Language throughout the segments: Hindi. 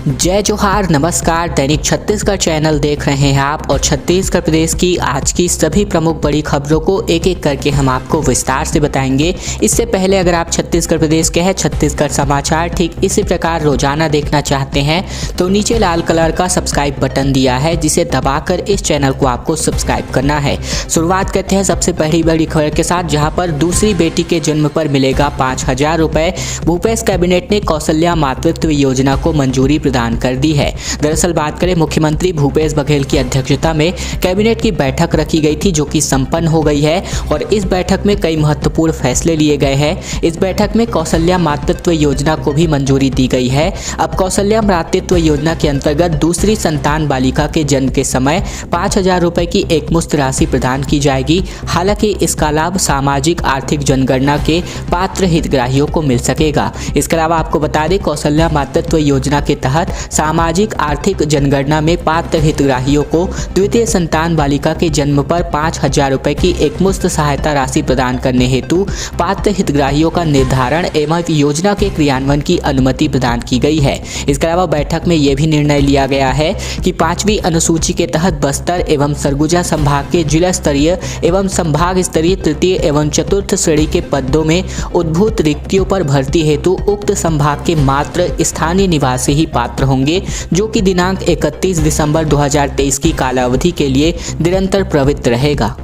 जय जोहार, नमस्कार। दैनिक छत्तीसगढ़ चैनल देख रहे हैं आप और छत्तीसगढ़ प्रदेश की आज की सभी प्रमुख बड़ी खबरों को एक एक करके हम आपको विस्तार से बताएंगे। इससे पहले अगर आप छत्तीसगढ़ प्रदेश के हैं, छत्तीसगढ़ समाचार ठीक इसी प्रकार रोजाना देखना चाहते हैं तो नीचे लाल कलर का सब्सक्राइब बटन दिया है, जिसे दबाकर इस चैनल को आपको सब्सक्राइब करना है। शुरुआत करते हैं सबसे पहली बड़ी खबर के साथ, जहां पर दूसरी बेटी के जन्म पर मिलेगा 5,000 रुपए। भूपेश कैबिनेट ने कौशल्या मातृत्व योजना को मंजूरी प्रदान कर दी है। दरअसल बात करें, मुख्यमंत्री भूपेश बघेल की अध्यक्षता में कैबिनेट की बैठक रखी गई थी, जो कि संपन्न हो गई है और इस बैठक में कई महत्वपूर्ण फैसले लिए गए हैं। इस बैठक में कौशल्या मातृत्व योजना को भी मंजूरी दी गई है। अब कौशल्या मातृत्व योजना के अंतर्गत दूसरी संतान बालिका के जन्म के समय 5,000 रुपए की एकमुश्त राशि प्रदान की जाएगी। हालांकि इसका लाभ सामाजिक आर्थिक जनगणना के पात्र हितग्राहियों को मिल सकेगा। इसके अलावा आपको बता दें, कौशल्या मातृत्व योजना के तहत सामाजिक आर्थिक जनगणना में पात्र हितग्राहियों को द्वितीय संतान बालिका के जन्म पर 5,000 रुपए की एकमुश्त सहायता राशि प्रदान करने हेतु पात्र हितग्राहियों का निर्धारण एवं योजना के क्रियान्वयन की अनुमति प्रदान की गई है। इसके अलावा बैठक में यह भी निर्णय लिया गया है कि 5वीं अनुसूची के तहत बस्तर एवं सरगुजा संभाग के जिला स्तरीय एवं संभाग स्तरीय तृतीय एवं चतुर्थ श्रेणी के पदों में उद्भूत रिक्तियों पर भर्ती हेतु उक्त संभाग के मात्र स्थानीय निवासी ही पात्र होंगे, जो कि दिनांक 31 दिसंबर 2023 की कालावधि के लिए निरंतर प्रवृत्त रहेगा।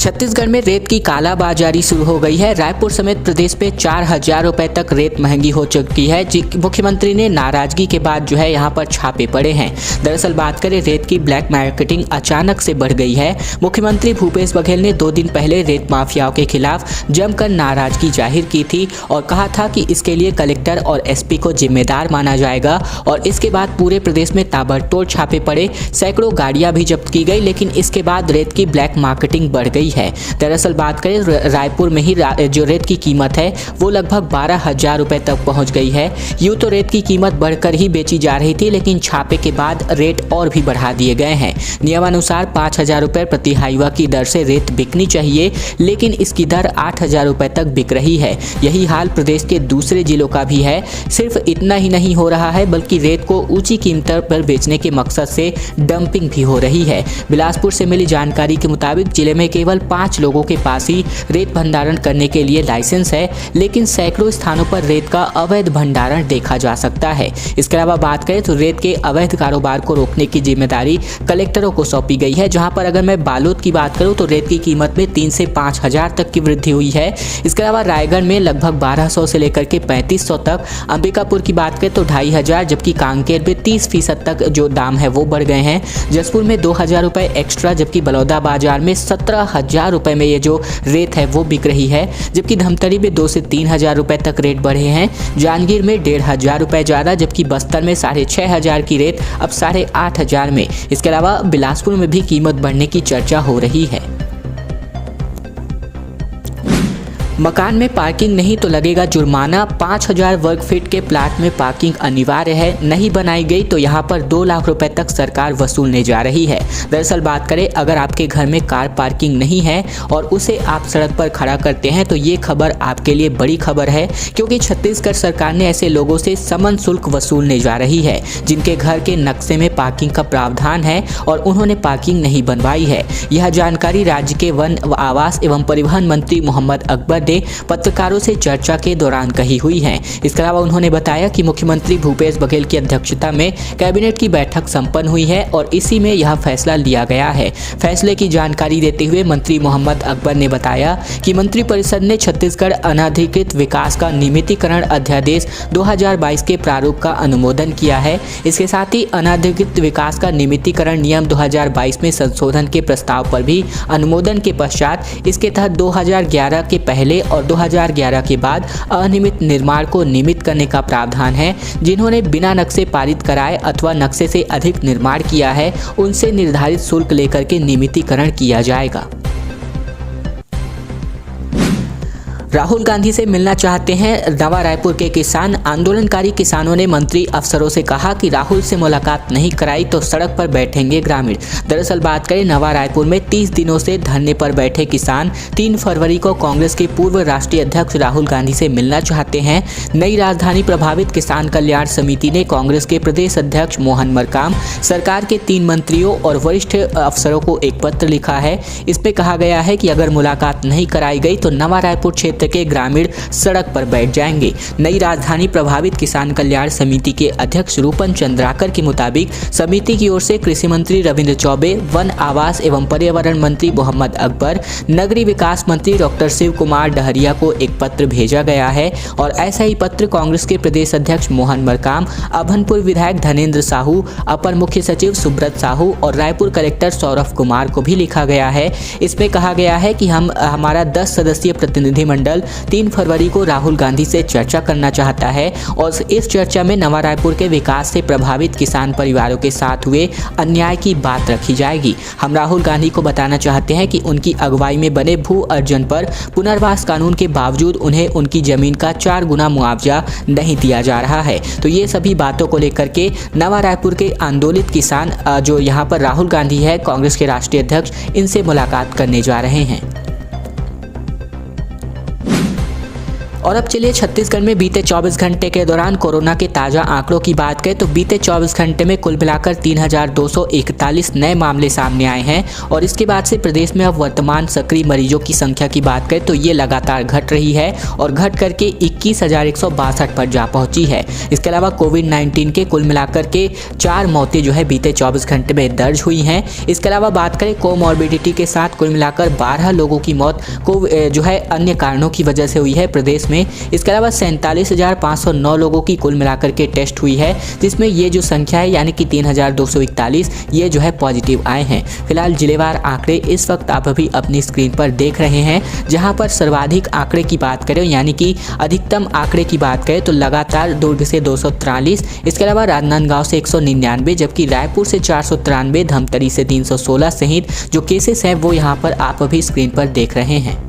छत्तीसगढ़ में रेत की कालाबाजारी शुरू हो गई है। रायपुर समेत प्रदेश में 4,000 रुपए तक रेत महंगी हो चुकी है। मुख्यमंत्री ने नाराजगी के बाद जो है यहाँ पर छापे पड़े हैं। दरअसल बात करें, रेत की ब्लैक मार्केटिंग अचानक से बढ़ गई है। मुख्यमंत्री भूपेश बघेल ने 2 दिन पहले रेत माफियाओं के खिलाफ जमकर नाराजगी जाहिर की थी और कहा था कि इसके लिए कलेक्टर और एसपी को जिम्मेदार माना जाएगा। और इसके बाद पूरे प्रदेश में ताबड़तोड़ छापे पड़े, सैकड़ों गाड़ियां भी जब्त की गई, लेकिन इसके बाद रेत की ब्लैक मार्केटिंग बढ़ गई है। दरअसल बात करें, रायपुर में ही जो रेत की कीमत है वो लगभग 12,000 रुपए तक पहुंच गई है। यूं तो रेत की कीमत बढ़कर ही बेची जा रही थी, लेकिन छापे के बाद रेट और भी बढ़ा दिए गए हैं। नियमानुसार 5,000 रुपए प्रति हाईवा की दर से रेत बिकनी चाहिए, लेकिन इसकी दर 8,000 रुपए तक बिक रही है। यही हाल प्रदेश के दूसरे जिलों का भी है। सिर्फ इतना ही नहीं हो रहा है, बल्कि रेत को ऊंची कीमतों पर बेचने के मकसद से डंपिंग भी हो रही है। बिलासपुर से मिली जानकारी के मुताबिक जिले में केवल 5 लोगों के पास ही रेत भंडारण करने के लिए लाइसेंस है, लेकिन सैकड़ों स्थानों पर रेत का अवैध भंडारण देखा जा सकता है। इसके अलावा बात करें तो रेत के अवैध कारोबार को रोकने की जिम्मेदारी कलेक्टरों को सौंपी गई है, जहां पर अगर मैं बालोद की बात करूं तो रेत की कीमत में 3 से 5,000 तक की वृद्धि हुई है। इसके अलावा रायगढ़ में लगभग 1,200 से लेकर के 3,500 तक, अंबिकापुर की बात करें तो 2,500, जबकि कांकेर में 30% तक जो दाम है वो बढ़ गए हैं। जसपुर में 2,000 रुपए एक्स्ट्रा, जबकि बलौदा बाजार में 17,000 रुपए में ये जो रेत है वो बिक रही है। जबकि धमतरी में 2 से 3,000 रुपए तक रेट बढ़े हैं। जांजगीर में 1,500 रुपए ज्यादा, जबकि बस्तर में 6,500 की रेत अब 8,500 में। इसके अलावा बिलासपुर में भी कीमत बढ़ने की चर्चा हो रही है। मकान में पार्किंग नहीं तो लगेगा जुर्माना। 5,000 वर्ग फीट के प्लाट में पार्किंग अनिवार्य है, नहीं बनाई गई तो यहाँ पर 2 लाख रुपए तक सरकार वसूलने जा रही है। दरअसल बात करें, अगर आपके घर में कार पार्किंग नहीं है और उसे आप सड़क पर खड़ा करते हैं तो ये खबर आपके लिए बड़ी खबर है, क्योंकि छत्तीसगढ़ सरकार ने ऐसे लोगों से समन शुल्क वसूलने जा रही है जिनके घर के नक्शे में पार्किंग का प्रावधान है और उन्होंने पार्किंग नहीं बनवाई है। यह जानकारी राज्य के वन, आवास एवं परिवहन मंत्री मोहम्मद अकबर ने पत्रकारों से चर्चा के दौरान कही हुई है। इसके अलावा उन्होंने बताया कि मुख्यमंत्री भूपेश बघेल की अध्यक्षता में कैबिनेट की बैठक संपन्न हुई है और इसी में यह फैसला लिया गया है। फैसले की जानकारी देते हुए मंत्री मोहम्मद अकबर ने बताया कि मंत्रिपरिषद ने छत्तीसगढ़ अनाधिकृत विकास का नियमितीकरण अध्यादेश 2022 के प्रारूप का अनुमोदन किया है। इसके साथ ही अनाधिकृत विकास का नियमितीकरण नियम 2022 में संशोधन के प्रस्ताव पर भी अनुमोदन के पश्चात इसके तहत 2011 के पहले और 2011 के बाद अनियमित निर्माण को नियमित करने का प्रावधान है। जिन्होंने बिना नक्शे पारित कराए अथवा नक्शे से अधिक निर्माण किया है, उनसे निर्धारित शुल्क लेकर के नियमितीकरण किया जाएगा। राहुल गांधी से मिलना चाहते हैं नवा रायपुर के किसान। आंदोलनकारी किसानों ने मंत्री अफसरों से कहा कि राहुल से मुलाकात नहीं कराई तो सड़क पर बैठेंगे ग्रामीण। दरअसल बात करें नवा रायपुर में 30 दिनों से धरने पर बैठे किसान 3 फरवरी को कांग्रेस के पूर्व राष्ट्रीय अध्यक्ष राहुल गांधी से मिलना चाहते हैं। नई राजधानी प्रभावित किसान कल्याण समिति ने कांग्रेस के प्रदेश अध्यक्ष मोहन मरकाम, सरकार के 3 मंत्रियों और वरिष्ठ अफसरों को एक पत्र लिखा है। इसमें कहा गया है कि अगर मुलाकात नहीं कराई गई तो नवा रायपुर क्षेत्र के ग्रामीण सड़क पर बैठ जाएंगे। नई राजधानी प्रभावित किसान कल्याण समिति के अध्यक्ष रूपन चंद्राकर के मुताबिक समिति की ओर से कृषि मंत्री रविंद्र चौबे, वन आवास एवं पर्यावरण मंत्री मोहम्मद अकबर, नगरीय विकास मंत्री डॉक्टर शिव कुमार डहरिया को एक पत्र भेजा गया है और ऐसा ही पत्र कांग्रेस के प्रदेश अध्यक्ष मोहन मरकाम, अभनपुर विधायक धनेंद्र साहू, अपर मुख्य सचिव सुब्रत साहू और रायपुर कलेक्टर सौरभ कुमार को भी लिखा गया है। इसमें कहा गया है कि हमारा 10 सदस्यीय प्रतिनिधिमंडल 3 फरवरी को राहुल गांधी से चर्चा करना चाहता है और इस चर्चा में नवा रायपुर के विकास से प्रभावित किसान परिवारों के साथ हुए अन्याय की बात रखी जाएगी। हम राहुल गांधी को बताना चाहते हैं कि उनकी अगुवाई में बने भू अर्जन पर पुनर्वास कानून के बावजूद उन्हें उनकी जमीन का 4 गुना मुआवजा नहीं दिया जा रहा है। तो ये सभी बातों को लेकर के नवा रायपुर के आंदोलित किसान जो यहाँ पर राहुल गांधी है कांग्रेस के राष्ट्रीय अध्यक्ष, इनसे मुलाकात करने जा रहे हैं। और अब चलिए छत्तीसगढ़ में बीते 24 घंटे के दौरान कोरोना के ताज़ा आंकड़ों की बात करें तो बीते 24 घंटे में कुल मिलाकर 3241 नए मामले सामने आए हैं और इसके बाद से प्रदेश में अब वर्तमान सक्रिय मरीजों की संख्या की बात करें तो ये लगातार घट रही है और घट करके 21,162 पर जा पहुंची है। इसके अलावा कोविड-19 के कुल मिलाकर के 4 मौतें जो है बीते 24 घंटे में दर्ज हुई हैं। इसके अलावा बात करें कोमॉर्बिडिटी के साथ कुल मिलाकर 12 लोगों की मौत को जो है अन्य कारणों की वजह से हुई है प्रदेश में। इसके अलावा 47,509 लोगों की कुल मिलाकर के टेस्ट हुई है, जिसमें ये जो संख्या है यानी कि 3,241 ये जो है पॉजिटिव आए हैं। फिलहाल जिलेवार आंकड़े इस वक्त आप अभी अपनी स्क्रीन पर देख रहे हैं, जहां पर सर्वाधिक आंकड़े की बात करें यानी कि अधिकतम आंकड़े की बात करें तो लगातार दुर्ग से 243, इसके अलावा राजनांदगांव से 199, जबकि रायपुर से 493, धमतरी से 316 सहित जो केसेस हैं वो यहाँ पर आप अभी स्क्रीन पर देख रहे हैं।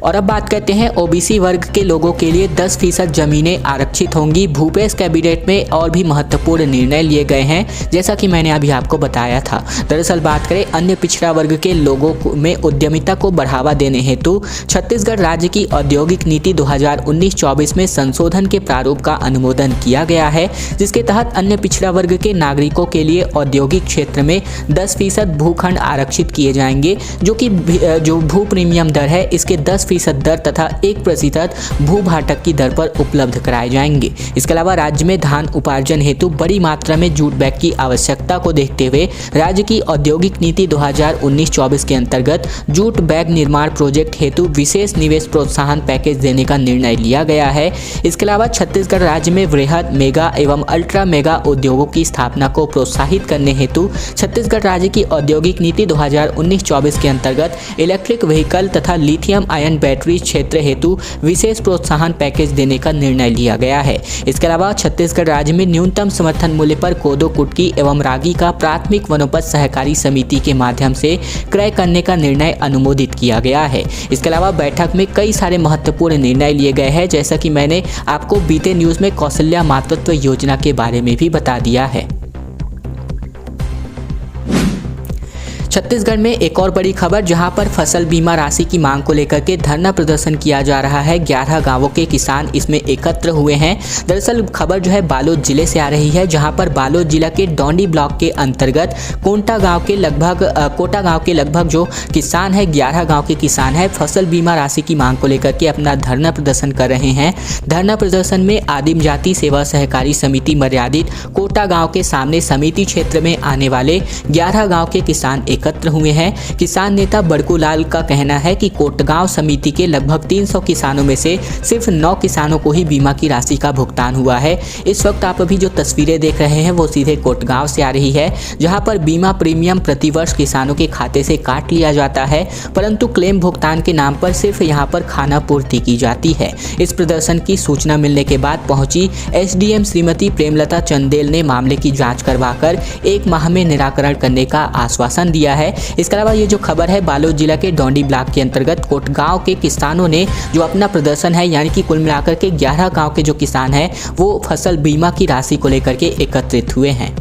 और अब बात करते हैं ओबीसी वर्ग के लोगों के लिए 10% जमीनें आरक्षित होंगी। भूपेश कैबिनेट में और भी महत्वपूर्ण निर्णय लिए गए हैं, जैसा कि मैंने अभी आपको बताया था। दरअसल बात करें अन्य पिछड़ा वर्ग के लोगों में उद्यमिता को बढ़ावा देने हेतु छत्तीसगढ़ राज्य की औद्योगिक नीति 2019-24 में संशोधन के प्रारूप का अनुमोदन किया गया है, जिसके तहत अन्य पिछड़ा वर्ग के नागरिकों के लिए औद्योगिक क्षेत्र में 10% भूखंड आरक्षित किए जाएंगे, जो भू प्रीमियम दर है इसके 10% दर तथा 1% भू-भाटक की दर पर उपलब्ध कराए जाएंगे। इसके अलावा राज्य में धान उपार्जन हेतु बड़ी मात्रा में जूट बैग की आवश्यकता को देखते हुए राज्य की औद्योगिक नीति 2019-24 के अंतर्गत जूट बैग निर्माण प्रोजेक्ट हेतु विशेष निवेश प्रोत्साहन पैकेज देने का निर्णय लिया गया है। इसके अलावा छत्तीसगढ़ राज्य में वृहद, मेगा एवं अल्ट्रा मेगा उद्योगों की स्थापना को प्रोत्साहित करने हेतु छत्तीसगढ़ राज्य की औद्योगिक नीति 2019-24 के अंतर्गत इलेक्ट्रिक व्हीकल तथा लिथियम आयन बैटरी क्षेत्र हेतु विशेष प्रोत्साहन पैकेज देने का निर्णय लिया गया है। इसके अलावा छत्तीसगढ़ राज्य में न्यूनतम समर्थन मूल्य पर कोदो, कुटकी एवं रागी का प्राथमिक वनोपज सहकारी समिति के माध्यम से क्रय करने का निर्णय अनुमोदित किया गया है। इसके अलावा बैठक में कई सारे महत्वपूर्ण निर्णय लिए गए हैं, जैसा कि मैंने आपको बीते न्यूज़ में कौशल्या मातृत्व योजना के बारे में भी बता दिया है। छत्तीसगढ़ में एक और बड़ी खबर, जहां पर फसल बीमा राशि की मांग को लेकर के धरना प्रदर्शन किया जा रहा है। 11 गांवों के किसान इसमें एकत्र हुए हैं। दरअसल खबर जो है बालोद जिले से आ रही है, जहां पर बालोद जिला के डौंडी ब्लॉक के अंतर्गत कोटा गांव के लगभग जो किसान है 11 गांव के किसान है फसल बीमा राशि की मांग को लेकर के अपना धरना प्रदर्शन कर रहे हैं। धरना प्रदर्शन में आदिम जाति सेवा सहकारी समिति मर्यादित कोटा गाँव के सामने समिति क्षेत्र में आने वाले 11 गाँव के किसान एकत्र हुए हैं। किसान नेता बड़कू लाल का कहना है कि कोटगांव समिति के लगभग 300 किसानों में से सिर्फ 9 किसानों को ही बीमा की राशि का भुगतान हुआ है। इस वक्त आप अभी जो तस्वीरें देख रहे हैं वो सीधे कोटगांव से आ रही है, जहां पर बीमा प्रीमियम प्रतिवर्ष किसानों के खाते से काट लिया जाता है, परंतु क्लेम भुगतान के नाम पर सिर्फ यहां पर खाना पूर्ति की जाती है। इस प्रदर्शन की सूचना मिलने के बाद पहुंची एसडीएम श्रीमती प्रेमलता चंदेल ने मामले की जाँच करवाकर 1 माह में निराकरण करने का आश्वासन दिया किया है। इसके अलावा ये जो खबर है, बालोद जिला के डोंडी ब्लॉक के अंतर्गत कोटगांव के किसानों ने जो अपना प्रदर्शन है, यानी कि कुल मिलाकर के 11 गांव के जो किसान हैं वो फसल बीमा की राशि को लेकर के एकत्रित हुए हैं।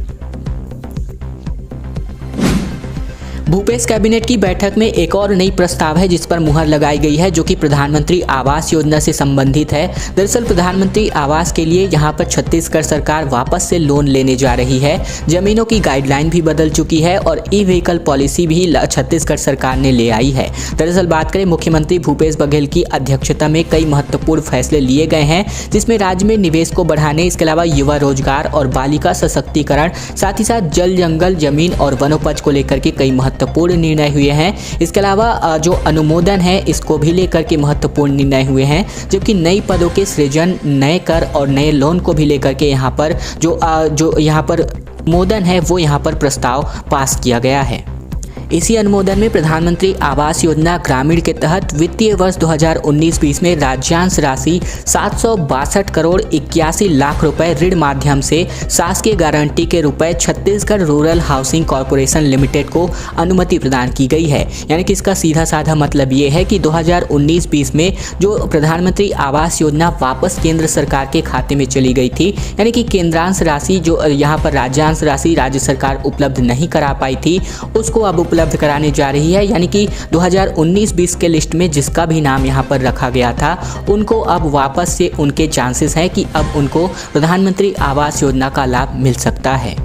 भूपेश कैबिनेट की बैठक में एक और नई प्रस्ताव है जिस पर मुहर लगाई गई है, जो कि प्रधानमंत्री आवास योजना से संबंधित है। दरअसल प्रधानमंत्री आवास के लिए यहां पर छत्तीसगढ़ सरकार वापस से लोन लेने जा रही है। जमीनों की गाइडलाइन भी बदल चुकी है और ई व्हीकल पॉलिसी भी छत्तीसगढ़ सरकार ने ले आई है। दरअसल बात करें, मुख्यमंत्री भूपेश बघेल की अध्यक्षता में कई महत्वपूर्ण फैसले लिए गए हैं, जिसमें राज्य में निवेश को बढ़ाने, इसके अलावा युवा रोजगार और बालिका सशक्तिकरण, साथ ही साथ जल जंगल जमीन और वनोपज को लेकर के कई महत्वपूर्ण निर्णय हुए हैं। इसके अलावा जो अनुमोदन है इसको भी लेकर के महत्वपूर्ण निर्णय हुए हैं, जबकि नई पदों के सृजन, नए कर और नए लोन को भी लेकर के यहाँ पर जो यहाँ पर अनुमोदन है वो यहाँ पर प्रस्ताव पास किया गया है। इसी अनुमोदन में प्रधानमंत्री आवास योजना ग्रामीण के तहत वित्तीय वर्ष 2019-20 में राज्यांश राशि 762 करोड़ 81 लाख रुपए ऋण माध्यम से शासकीय गारंटी के रुपए Chhattisgarh rural housing corporation limited को अनुमति प्रदान की गई है। यानी कि इसका सीधा साधा मतलब ये है कि 2019-20 में जो प्रधानमंत्री आवास योजना वापस केंद्र सरकार के खाते में चली गई थी, यानी कि केंद्रांश राशि जो यहाँ पर राज्यांश राशि राज्य सरकार उपलब्ध नहीं करा पाई थी, उसको अब उपलब्ध कराने जा रही है। यानी कि 2019-20 के लिस्ट में जिसका भी नाम यहाँ पर रखा गया था, उनको अब वापस से उनके चांसेस हैं कि अब उनको प्रधानमंत्री आवास योजना का लाभ मिल सकता है।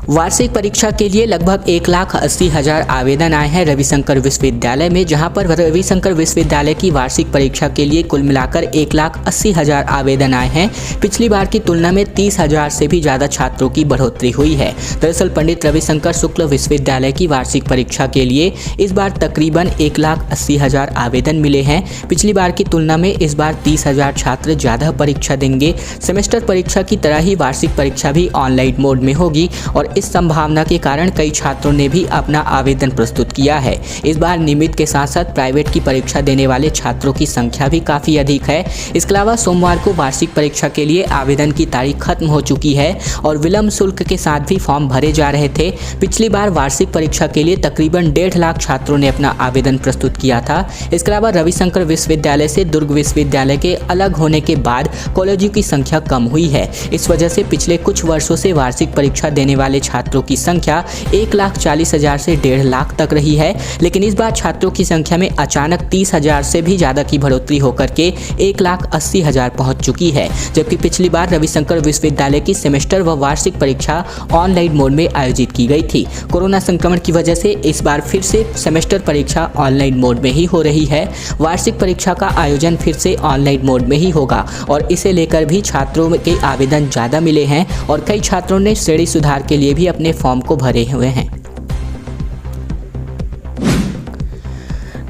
वार्षिक परीक्षा के लिए लगभग 1,80,000 आवेदन आए हैं रविशंकर विश्वविद्यालय में, जहां पर रविशंकर विश्वविद्यालय की वार्षिक परीक्षा के लिए कुल मिलाकर 1,80,000 आवेदन आए हैं। पिछली बार की तुलना में 30,000 से भी ज़्यादा छात्रों की बढ़ोतरी हुई है। दरअसल पंडित रविशंकर शुक्ल विश्वविद्यालय की वार्षिक परीक्षा के लिए इस बार तकरीबन 1,80,000 आवेदन मिले हैं। पिछली बार की तुलना में इस बार 30,000 छात्र ज़्यादा परीक्षा देंगे। सेमेस्टर परीक्षा की तरह ही वार्षिक परीक्षा भी ऑनलाइन मोड में होगी और इस संभावना के कारण कई छात्रों ने भी अपना आवेदन प्रस्तुत किया है। इस बार नियमित के साथ साथ प्राइवेट की परीक्षा देने वाले छात्रों की संख्या भी काफ़ी अधिक है। इसके अलावा सोमवार को वार्षिक परीक्षा के लिए आवेदन की तारीख खत्म हो चुकी है और विलंब शुल्क के साथ भी फॉर्म भरे जा रहे थे। पिछली बार वार्षिक परीक्षा के लिए तकरीबन 1.5 लाख छात्रों ने अपना आवेदन प्रस्तुत किया था। इसके अलावा रविशंकर विश्वविद्यालय से दुर्ग विश्वविद्यालय के अलग होने के बाद कॉलेजों की संख्या कम हुई है। इस वजह से पिछले कुछ वर्षों से वार्षिक परीक्षा देने वाले छात्रों की संख्या 1,40,000 से 1.5 लाख तक रही है, लेकिन इस बार छात्रों की संख्या में अचानक 30,000 से भी ज़्यादा की बढ़ोतरी होकर के 1,80,000 पहुंच चुकी है। जबकि पिछली बार रविशंकर विश्वविद्यालय की सेमेस्टर व वार्षिक परीक्षा ऑनलाइन मोड में आयोजित की गई थी। कोरोना संक्रमण की वजह से इस बार फिर से सेमेस्टर परीक्षा ऑनलाइन मोड में ही हो रही है। वार्षिक परीक्षा का आयोजन फिर से ऑनलाइन मोड में ही होगा और इसे लेकर भी छात्रों के आवेदन ज़्यादा मिले हैं और कई छात्रों ने श्रेणी सुधार के लिए भी अपने फॉर्म को भरे हुए हैं।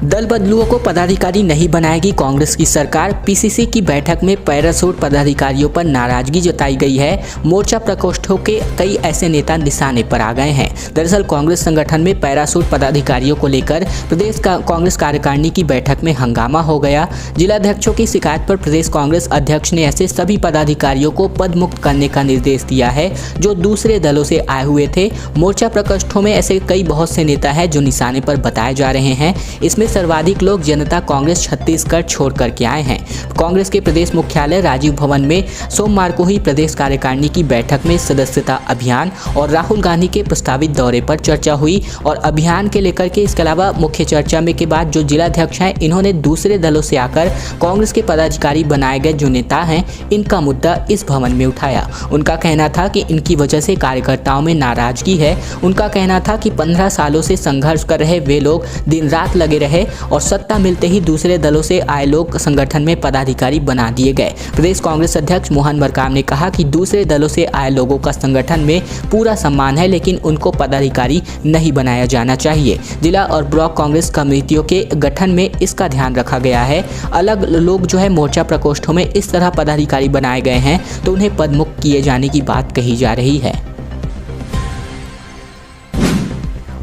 दल बदलुओं को पदाधिकारी नहीं बनाएगी कांग्रेस की सरकार। पीसीसी की बैठक में पैरासूट पदाधिकारियों पर नाराजगी जताई गई है। मोर्चा प्रकोष्ठों के कई ऐसे नेता निशाने पर आ गए हैं। दरअसल कांग्रेस संगठन में पैरासूट पदाधिकारियों को लेकर प्रदेश कांग्रेस कार्यकारिणी की बैठक में हंगामा हो गया। जिलाध्यक्षों की शिकायत पर प्रदेश कांग्रेस अध्यक्ष ने ऐसे सभी पदाधिकारियों को पद मुक्त करने का निर्देश दिया है जो दूसरे दलों से आए हुए थे। मोर्चा प्रकोष्ठों में ऐसे कई बहुत से नेता हैं जो निशाने पर बताए जा रहे हैं। इसमें सर्वाधिक लोग जनता कांग्रेस छत्तीसगढ़ छोड़ करके आए हैं। कांग्रेस के प्रदेश मुख्यालय राजीव भवन में सोमवार को ही प्रदेश कार्यकारिणी की बैठक में सदस्यता अभियान और राहुल गांधी के प्रस्तावित दौरे पर चर्चा हुई और अभियान के लेकर के इसके अलावा मुख्य चर्चा में के बाद जो जिलाध्यक्ष हैं इन्होंने दूसरे दलों से आकर कांग्रेस के पदाधिकारी बनाए गए जो नेता हैं इनका मुद्दा इस भवन में उठाया। उनका कहना था कि इनकी वजह से कार्यकर्ताओं में नाराजगी है। उनका कहना था कि 15 सालों से संघर्ष कर रहे वे लोग दिन रात लगे रहे और सत्ता मिलते ही दूसरे दलों से आए लोग संगठन में पदाधिकारी बना दिए गए। प्रदेश कांग्रेस अध्यक्ष मोहन मरकाम ने कहा कि दूसरे दलों से आए लोगों का संगठन में पूरा सम्मान है, लेकिन उनको पदाधिकारी नहीं बनाया जाना चाहिए। जिला और ब्लॉक कांग्रेस कमेटियों के गठन में इसका ध्यान रखा गया है। अलग लोग जो है मोर्चा प्रकोष्ठों में इस तरह पदाधिकारी बनाए गए हैं तो उन्हें पदमुक्त किए जाने की बात कही जा रही है।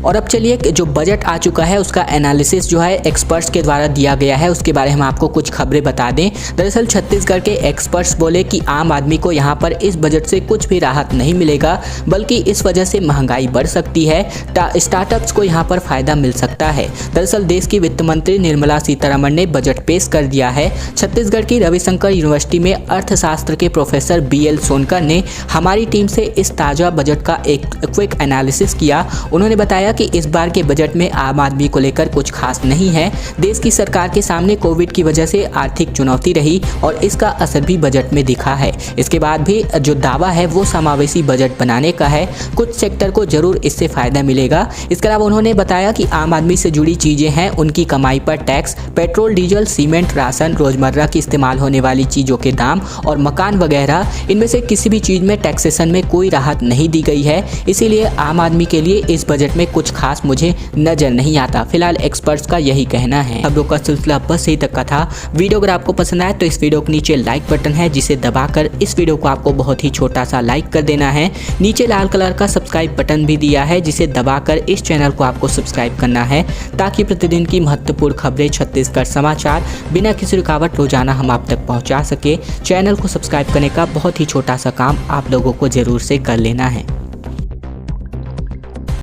और अब चलिए जो बजट आ चुका है उसका एनालिसिस जो है एक्सपर्ट्स के द्वारा दिया गया है, उसके बारे में आपको कुछ खबरें बता दें। दरअसल छत्तीसगढ़ के एक्सपर्ट्स बोले कि आम आदमी को यहाँ पर इस बजट से कुछ भी राहत नहीं मिलेगा, बल्कि इस वजह से महंगाई बढ़ सकती है, स्टार्टअप्स को यहाँ पर फायदा मिल सकता है। दरअसल देश की वित्त मंत्री निर्मला सीतारमण ने बजट पेश कर दिया है। छत्तीसगढ़ की रविशंकर यूनिवर्सिटी में अर्थशास्त्र के प्रोफेसर BL सोनकर ने हमारी टीम से इस ताज़ा बजट का एक क्विक एनालिसिस किया। उन्होंने बताया कि इस बार के बजट में आम आदमी को लेकर कुछ खास नहीं है। देश की सरकार के सामने कोविड की वजह से आर्थिक चुनौती रही और इसका असर भी बजट में दिखा है। इसके बाद भी जो दावा है वो समावेशी बजट बनाने का है, कुछ सेक्टर को जरूर इससे फायदा मिलेगा। इसके अलावा उन्होंने बताया कि आम आदमी से जुड़ी चीजें हैं, उनकी कमाई पर tax, petrol, diesel, cement, ration, रोजमर्रा की इस्तेमाल होने वाली चीजों के दाम और मकान वगैरह, इनमें से किसी भी चीज में टैक्सेशन में कोई राहत नहीं दी गई है। इसीलिए आम आदमी के लिए इस बजट में कुछ खास मुझे नजर नहीं आता। फिलहाल एक्सपर्ट्स का यही कहना है। खबरों का सिलसिला बस यही तक का था। वीडियो अगर आपको पसंद आए तो इस वीडियो के नीचे लाइक बटन है, जिसे दबाकर इस वीडियो को आपको बहुत ही छोटा सा लाइक कर देना है। नीचे लाल कलर का सब्सक्राइब बटन भी दिया है, जिसे दबाकर इस चैनल को आपको सब्सक्राइब करना है, ताकि प्रतिदिन की महत्वपूर्ण खबरें, छत्तीसगढ़ समाचार बिना किसी रुकावट रोजाना हम आप तक पहुंचा सके। चैनल को सब्सक्राइब करने का बहुत ही छोटा सा काम आप लोगों को जरूर से कर लेना है।